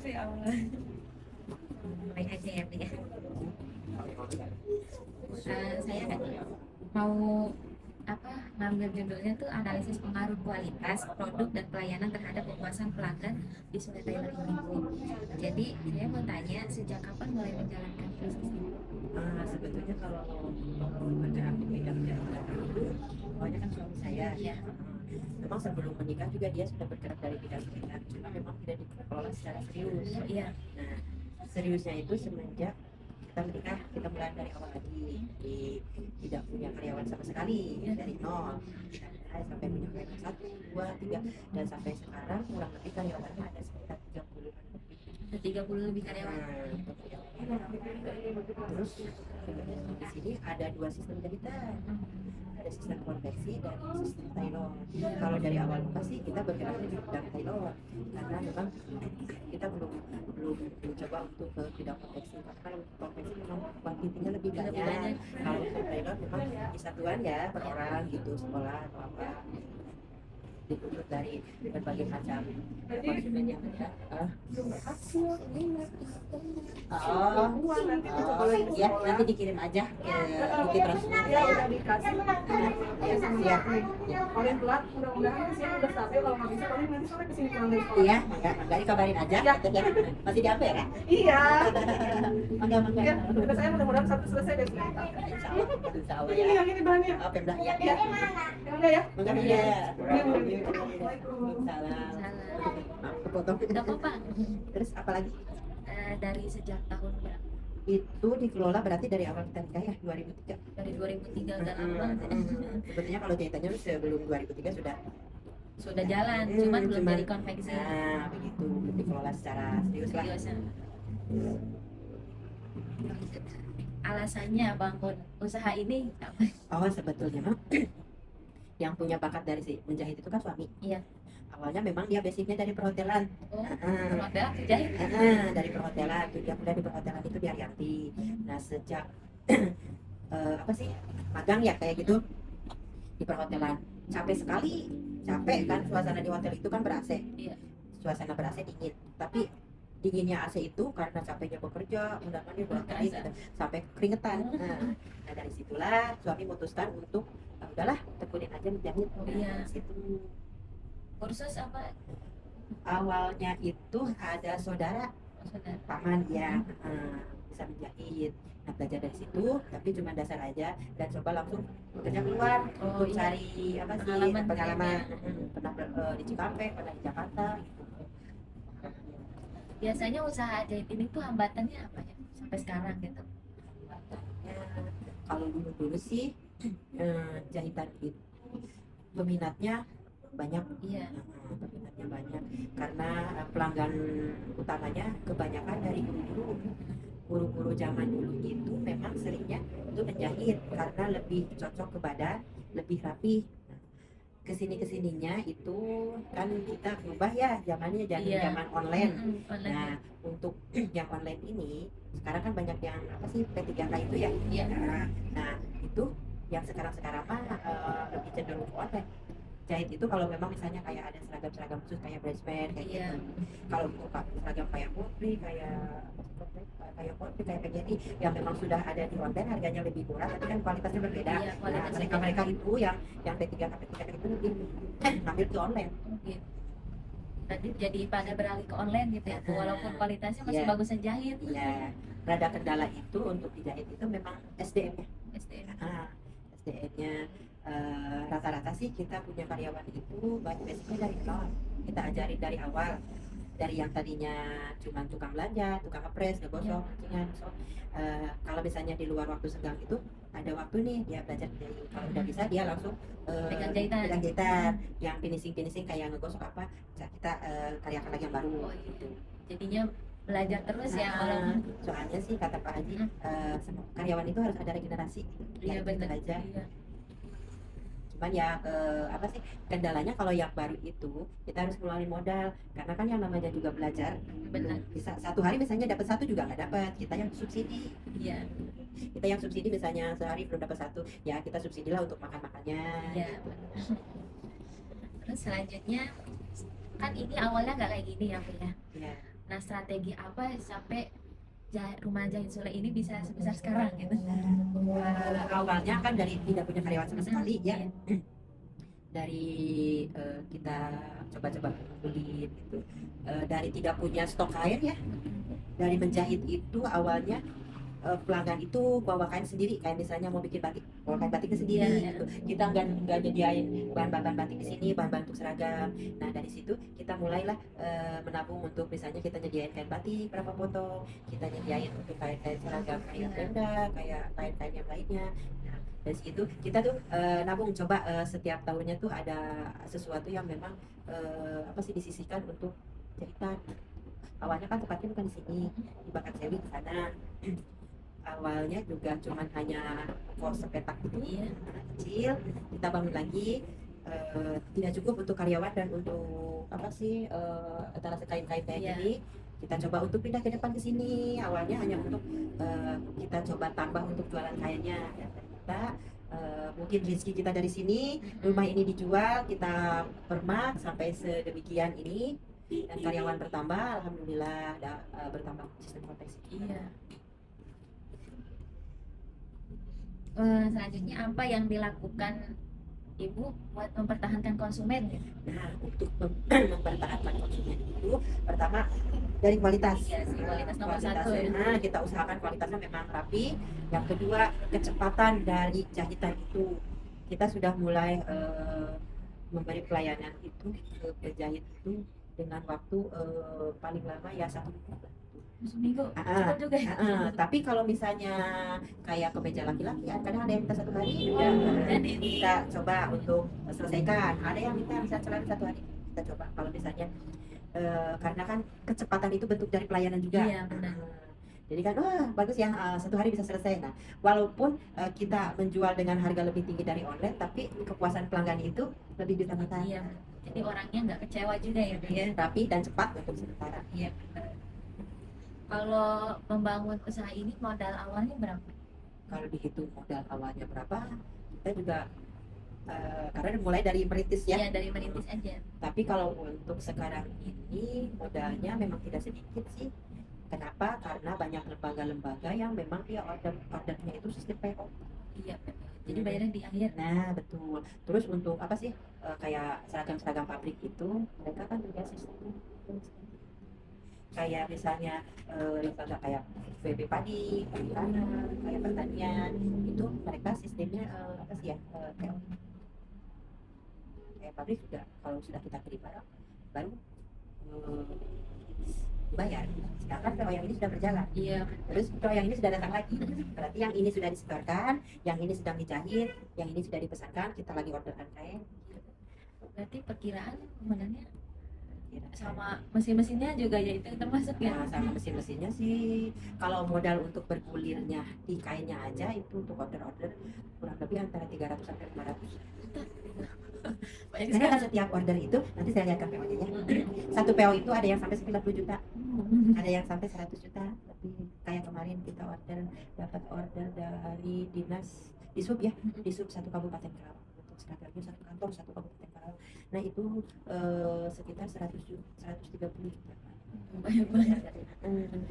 Ya Allah. Mulai aja ya, Bu ya. Saya mau ngambil judulnya tuh analisis pengaruh kualitas produk dan pelayanan terhadap kepuasan pelanggan di Sungai Taylor ini, Bu. Jadi saya mau tanya, sejak kapan mulai menjalankan bisnis ini? Sebetulnya kalau bergerak di bidang jasa itu awalnya kan suami saya Ya. memang sebelum menikah juga dia sudah bergerak dari bidang kita, cuma memang tidak dikelola secara serius. Iya. Nah, seriusnya itu semenjak kita menikah, kita mulai dari awal lagi, tidak punya karyawan sama sekali, dari nol. Sampai punya karyawan 1, 2, 3, dan sampai sekarang kurang lebih karyawannya ada sekitar 30 lebih. Ada 30 lebih karyawan. Terus di sini ada 2 sistem jahitan, ada sistem konveksi dan sistem tailor. Kalau dari awal muka sih kita bergerak di bidang tailor, karena memang kita belum mencoba untuk ke bidang konveksi. Karena kalau konveksi memang kuantitinya lebih banyak. Kalau untuk tailor memang di satuan ya per orang gitu, sekolah atau apa, dituntut dari berbagai macam konsumen yang ada. Ya nanti dikirim aja ke Bukit Rasulullah. Udah dikasih ya siap. Paling telat mudah-mudahan sih udah stabil, kalau nggak bisa paling nanti sore kesini pulang dari sekolah. Iya, enggak dikabarin aja. Masih di apa ya, Kak? Iya. Mangga. Ya, tugas saya mudah-mudahan satu selesai dari sini. Insya Allah Ini ya. yang ini bahannya. Oh, Pemda ya. Ya. Yang udah ya. Mangga ya. Assalamualaikum. Salam. Salah. Maaf, kepotong. Nggak apa-apa. Terus apa lagi? Dari sejak tahun berapa? Itu dikelola berarti dari awal kita nikah ya, 2003. Dari 2003 udah lama. Sebetulnya kalau jahitannya sebelum 2003 Sudah jalan, cuman belum jadi konveksi. Nah, begitu, belum dikelola secara serius lah. Seriusan. Alasannya bangun usaha ini apa? Oh, sebetulnya mah yang punya bakat dari si menjahit itu kan suami. Iya. Awalnya memang dia basicnya dari perhotelan. Oh, modal jahit. Dari perhotelan tuh dia kuliah di perhotelan itu di Arianti. Nah, sejak apa sih, magang ya kayak gitu di perhotelan, capek sekali, capek kan, suasana di hotel itu kan ber-AC. Iya. Suasana ber-AC dingin, tapi dinginnya AC itu karena capeknya bekerja, undangannya bolak-balik gitu, sampai keringetan. Nah, dari situlah suami memutuskan untuk udahlah tekunin aja menjahit. Iya. Situ Kursus apa? awalnya itu ada saudara Saudara. paman yang bisa menjahit. Nah, belajar dari situ, tapi cuma dasar aja dan coba langsung bekerja keluar untuk iya. cari apa sih Pengalaman. pengalaman. Pernah di Cikampek, pernah di Jakarta. Biasanya usaha jahit ini tuh hambatannya apa ya? Sampai sekarang gitu. Ya, kalau dulu sih jahitan itu peminatnya banyak. Iya. Peminatnya banyak karena pelanggan utamanya kebanyakan dari guru-guru zaman dulu itu memang seringnya itu menjahit karena lebih cocok ke badan, lebih rapi. Kesininya itu kan kita berubah ya zamannya, jadi Iya. zaman online. Online. Nah, untuk yang online ini sekarang kan banyak yang apa sih P3K itu ya. Iya. Nah, itu yang sekarang mah lebih cenderung ke online. Jahit itu kalau memang misalnya kayak ada seragam khusus kayak bridesmaid kayak Iya. gitu. Kalau untuk seragam kayak putri, kayak putri, kayak PGRI yang memang sudah ada di online harganya lebih murah, tapi kan kualitasnya berbeda. Iya, kualitasnya Nah, mereka itu yang P3K itu lebih ngambil di online. Gitu. Tadi jadi pada beralih ke online gitu ya, Bu. Walaupun kualitasnya masih Iya. bagusan jahit. Iya, rada kendala itu untuk dijahit itu memang SDM-nya. SDM. SDM-nya rata-rata sih kita punya karyawan itu basicnya dari nol. Kita ajarin dari awal, dari yang tadinya cuma tukang belanja, tukang ngepres, ngegosok, pancingan. Kalau misalnya di luar waktu senggang itu ada waktu nih dia belajar dari, kalau udah bisa dia langsung Pegang jahitan. yang finishing kayak ngegosok apa, kita karyakan lagi yang baru. Oh, gitu. Jadinya belajar terus ya kalau Soalnya sih kata Pak Haji, karyawan itu harus ada regenerasi. iya Gitu benar aja. Iya. Cuman ya apa sih kendalanya kalau yang baru itu kita harus ngeluarin modal, karena kan yang namanya juga belajar Benar. bisa satu hari misalnya dapat satu juga nggak dapat, kita yang subsidi. Iya. Kita yang subsidi misalnya sehari belum dapat satu, ya kita subsidi lah untuk makannya. Iya. Terus selanjutnya kan ini awalnya nggak kayak gini ya, Bu ya. Ya. Nah, strategi apa sampai rumah jahit Sule ini bisa sebesar sekarang gitu? Awalnya kan dari tidak punya karyawan sama sekali ya, Iya. dari kita coba-coba kulit gitu. Dari tidak punya stok kain ya, dari menjahit itu awalnya pelanggan itu bawa kain sendiri, kayak misalnya mau bikin batik bawa kain batiknya sendiri Iya, iya. gitu. Kita nggak nyediain bahan-bahan batik di sini, bahan-bahan untuk seragam. Nah dari situ kita mulailah menabung untuk misalnya kita nyediain kain batik berapa potong, kita nyediain untuk kain-kain seragam kayak tenda, kayak kain-kain yang lainnya. Nah dari situ kita tuh nabung, coba setiap tahunnya tuh ada sesuatu yang memang apa sih disisihkan untuk jahitan. Awalnya kan tempatnya bukan di sini, di Bakarsewi di sana. Awalnya juga cuman hanya kos sepetak itu Iya. kecil, kita bangun lagi, tidak cukup untuk karyawan dan untuk apa sih antara kain-kain kayak Iya. gini. Kita coba untuk pindah ke depan ke sini, awalnya hanya untuk kita coba tambah untuk jualan kainnya, dan ternyata mungkin rezeki kita dari sini, rumah ini dijual, kita permak sampai sedemikian ini, dan karyawan bertambah, alhamdulillah ada bertambah sistem konveksi. Iya. Selanjutnya apa yang dilakukan Ibu buat mempertahankan konsumen gitu? Nah, untuk mempertahankan konsumen itu, pertama dari kualitas. Iya sih, kualitas nomor satu ya. Nah, kita usahakan kualitasnya memang rapi. Yang kedua, kecepatan dari jahitan itu. Kita sudah mulai memberi pelayanan itu ke penjahit itu dengan waktu paling lama ya 1 minggu. Seminggu. Ah, Cepat juga ya. tapi kalau misalnya kayak kemeja laki-laki, kadang ada yang minta 1 hari juga. Jadi Kita coba untuk selesaikan. Ada yang minta bisa celana 1 hari, kita coba. Kalau misalnya karena kan kecepatan itu bentuk dari pelayanan juga. iya benar. Jadi kan wah bagus ya, 1 hari bisa selesai. Nah walaupun kita menjual dengan harga lebih tinggi dari online, tapi kepuasan pelanggan itu lebih ditambahkan. Iya. Jadi orangnya nggak kecewa juga ya, Bu, ya. Rapi dan cepat untuk sementara. Iya benar. Kalau membangun usaha ini modal awalnya berapa? Kalau dihitung modal awalnya berapa, kita juga karena mulai dari merintis ya. Iya, dari merintis aja. Tapi kalau untuk sekarang ini modalnya memang tidak sedikit sih. Kenapa? Karena banyak lembaga-lembaga yang memang dia ordernya itu sistem PO. Iya, betul. Jadi bayarnya di akhir. Nah betul. Terus untuk apa sih kayak seragam-seragam pabrik itu, mereka kan juga sistemnya kayak misalnya lembaga kayak VB Padi, Perikanan, kayak pertanian, itu mereka sistemnya apa sih ya, PO. Kayak pabrik juga kalau sudah kita kirim barang baru dibayar. Sedangkan PO yang ini sudah berjalan, Iya. terus PO yang ini sudah datang lagi, berarti yang ini sudah disetorkan, yang ini sedang dijahit, yang ini sudah dipesankan, kita lagi orderkan kain. Berarti perkiraan sebenarnya Kira-kira. sama mesin-mesinnya juga ya itu termasuk ya. Nah, sama mesin-mesinnya sih, kalau modal untuk bergulirnya di kainnya aja itu untuk order-order kurang lebih antara 300 sampai 500. Banyak Nah, sekali. setiap order itu nanti saya lihatkan PO-nya ya. Satu PO itu ada yang sampai 90 juta, ada yang sampai 100 juta. Tapi kayak kemarin kita dapat order dari dinas disub ya, disub satu kabupaten Karawang untuk seragamnya satu kantor satu kabupaten Karawang. Nah itu sekitar 100 juta, 130 juta. Banyak banget.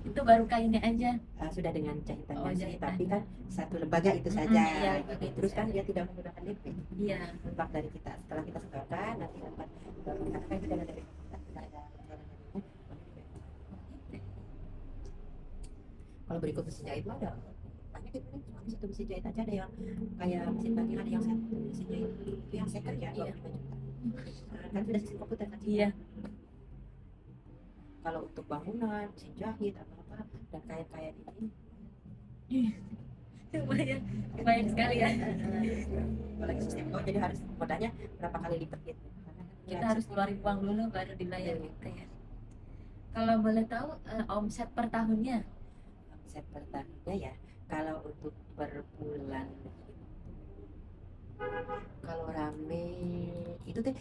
Itu baru kainnya aja. Sudah dengan jahitannya Oh, sih, jahitan. tapi kan satu lembaga itu saja. Iya, lembaga itu Terus kan saja. dia tidak menggunakan DP. Iya. Dampak dari kita setelah kita setorkan nanti dapat karena kan itu dana dari kita, tidak ada jalanannya. Kalau berikut mesin jahit mah ada banyak itu nih, cuma satu mesin jahit aja ada yang kayak mesin banting, ada yang satu mesin jahit itu yang second ya 25 juta. Kan sudah sistem komputer kan. Iya. Kalau untuk bangunan, mesin jahit apa-apa dan kain-kain ini Banyak. Banyak sekali ya. apalagi sistem jadi harus modalnya berapa kali lipat gitu. Karena kan Kita harus keluarin uang dulu baru dibayar gitu ya. Kalau boleh tahu omset per tahunnya? omset per tahunnya ya, kalau untuk per bulan kalau rame itu tuh,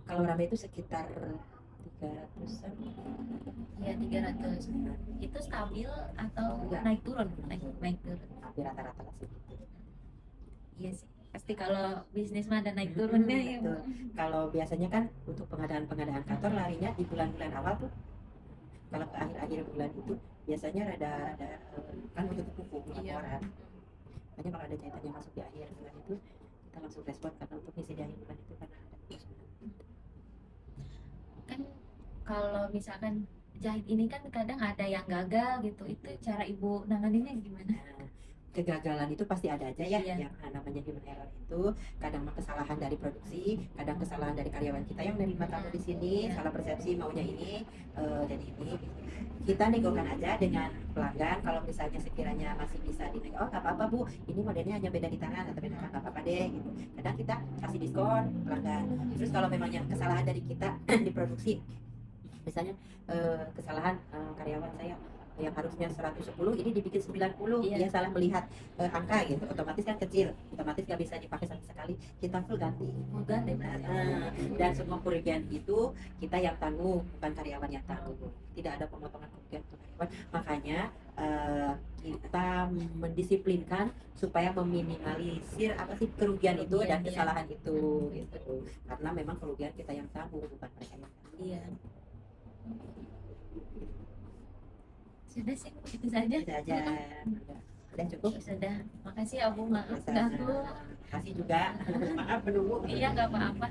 kalau rame itu sekitar 300-an. Ya 300. Itu stabil atau Enggak. naik turun? Naik turun. Hampir rata-rata lah segitu. Iya sih. Pasti kalau bisnis mah ada naik turunnya ya. Betul. Kalau biasanya kan untuk pengadaan kantor larinya di bulan-bulan awal tuh Kalau ke akhir-akhir bulan itu biasanya rada kan untuk kuku Iya. laporan. Makanya kalau ada jahitan yang masuk di akhir bulan itu kita langsung respon karena untuk ngisi di akhir bulan itu karena ada perusahaan. Kan kalau misalkan jahit ini kan kadang ada yang gagal gitu, itu cara ibu nanganinnya gimana? Nah, kegagalan itu pasti ada aja ya, Iya. yang namanya human error itu kadang kesalahan dari produksi, kadang kesalahan dari karyawan kita yang nerima tamu di sini, Iya. salah persepsi maunya ini, jadi ini. Kita negokan aja dengan pelanggan, kalau misalnya sekiranya masih bisa dinego, oh nggak apa-apa bu, ini modelnya hanya beda di tangan atau beda tangan, nggak apa-apa deh gitu. Kadang kita kasih diskon pelanggan. Terus kalau memang yang kesalahan dari kita di produksi, misalnya kesalahan karyawan saya yang harusnya 110 ini dibikin 90, Iya. dia salah melihat angka gitu, otomatis kan kecil, otomatis nggak bisa dipakai sama sekali, kita full ganti. Mau ganti berarti? Dan semua kerugian itu kita yang tanggung, bukan karyawan yang tanggung. Tidak ada pemotongan kerugian untuk karyawan, makanya kita mendisiplinkan supaya meminimalisir apa sih kerugian itu dan Iya. kesalahan itu gitu, karena memang kerugian kita yang tanggung, bukan mereka yang tanggung. Iya. Sudah sih, itu saja. Itu aja. Udah cukup. Sudah. Makasih ya Bu, maaf Sama-sama. ganggu. Kasih juga. Maaf menunggu. Iya, nggak apa-apa.